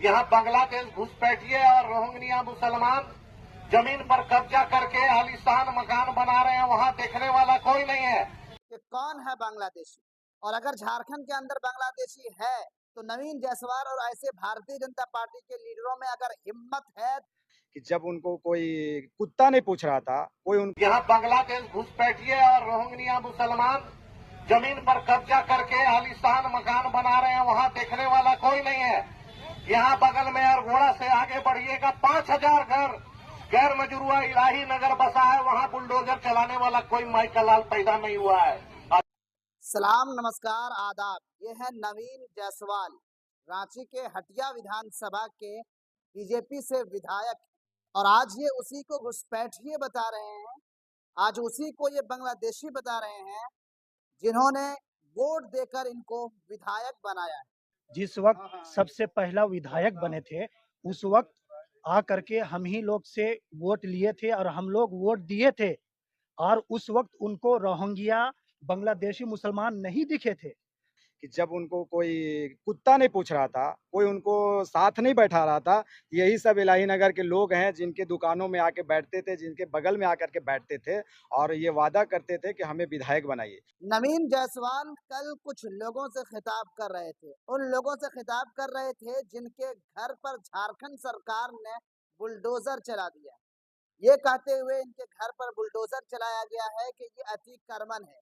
यहाँ बांग्लादेश घुसपैठिए और रोहिंग्या मुसलमान जमीन पर कब्जा करके आलीशान मकान बना रहे हैं, वहाँ देखने वाला कोई नहीं है कि कौन है बांग्लादेशी। और अगर झारखंड के अंदर बांग्लादेशी है तो नवीन जायसवाल और ऐसे भारतीय जनता पार्टी के लीडरों में अगर हिम्मत है कि जब उनको कोई कुत्ता नहीं पूछ रहा था, कोई उन यहाँ बांग्लादेश घुसपैठिए और रोहिंग्या मुसलमान जमीन पर कब्जा करके आलीशान मकान बना रहे हैं, वहाँ देखने वाला कोई नहीं है। यहाँ बगल में अरगोड़ा से आगे बढ़िएगा, 5,000 घर गैर मजरूआ इलाही नगर बसा है, वहाँ बुलडोजर चलाने वाला कोई माई का लाल पैदा नहीं हुआ है। सलाम, नमस्कार, आदाब। ये है नवीन जायसवाल, रांची के हटिया विधानसभा के बीजेपी से विधायक, और आज ये उसी को घुसपैठिए बता रहे हैं, आज उसी को ये बांग्लादेशी बता रहे हैं जिन्होंने वोट देकर इनको विधायक बनाया है। जिस वक्त सबसे पहला विधायक बने थे उस वक्त आ करके हम ही लोग से वोट लिए थे और हम लोग वोट दिए थे, और उस वक्त उनको रोहिंग्या बांग्लादेशी मुसलमान नहीं दिखे थे। कि जब उनको कोई कुत्ता नहीं पूछ रहा था, कोई उनको साथ नहीं बैठा रहा था, यही सब इलाही नगर के लोग हैं जिनके दुकानों में आके बैठते थे, जिनके बगल में आकर के बैठते थे और ये वादा करते थे कि हमें विधायक बनाइए। नवीन जायसवाल कल कुछ लोगों से खिताब कर रहे थे, उन लोगों से खिताब कर रहे थे जिनके घर पर झारखंड सरकार ने बुलडोजर चला दिया। ये कहते हुए इनके घर पर बुलडोजर चलाया गया है कि ये अतिक्रमण है,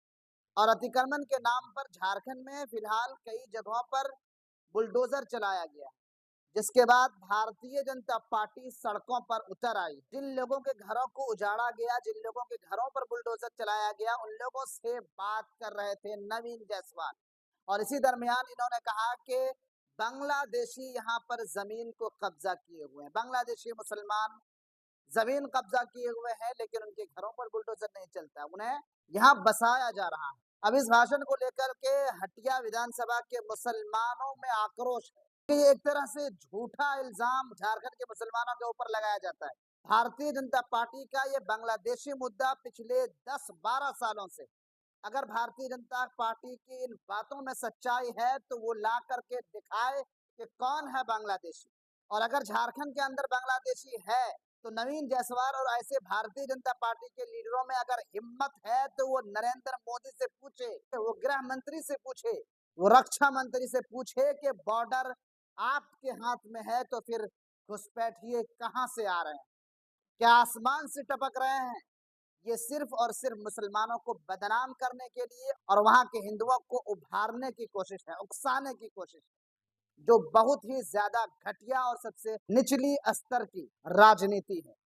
और अतिक्रमण के नाम पर झारखंड में फिलहाल कई जगहों पर बुलडोजर चलाया गया, जिसके बाद भारतीय जनता पार्टी सड़कों पर उतर आई। जिन लोगों के घरों को उजाड़ा गया, जिन लोगों के घरों पर बुलडोजर चलाया गया, उन लोगों से बात कर रहे थे नवीन जायसवाल, और इसी दरमियान इन्होंने कहा कि बांग्लादेशी यहाँ पर जमीन को कब्जा किए हुए हैं, बांग्लादेशी मुसलमान जमीन कब्जा किए हुए हैं, लेकिन उनके घरों पर बुलडोजर नहीं चलता, उन्हें यहाँ बसाया जा रहा है। अब इस भाषण को लेकर के हटिया विधानसभा के मुसलमानों में आक्रोश है कि ये एक तरह से झूठा इल्जाम झारखंड के मुसलमानों के ऊपर लगाया जाता है। भारतीय जनता पार्टी का ये बांग्लादेशी मुद्दा पिछले 10-12 सालों से, अगर भारतीय जनता पार्टी की इन बातों में सच्चाई है तो वो ला करके दिखाए कि कौन है बांग्लादेशी। और अगर झारखंड के अंदर बांग्लादेशी है तो नवीन जायसवाल और ऐसे भारतीय जनता पार्टी के लीडरों में अगर हिम्मत है तो वो नरेंद्र मोदी से पूछे, वो गृह मंत्री से पूछे, वो रक्षा मंत्री से पूछे कि बॉर्डर आपके हाथ में है तो फिर घुसपैठिए कहां से आ रहे हैं, क्या आसमान से टपक रहे हैं? ये सिर्फ और सिर्फ मुसलमानों को बदनाम करने के लिए और वहां के हिंदुओं को उभारने की कोशिश है, उकसाने की कोशिश है, जो बहुत ही ज्यादा घटिया और सबसे निचली स्तर की राजनीति है।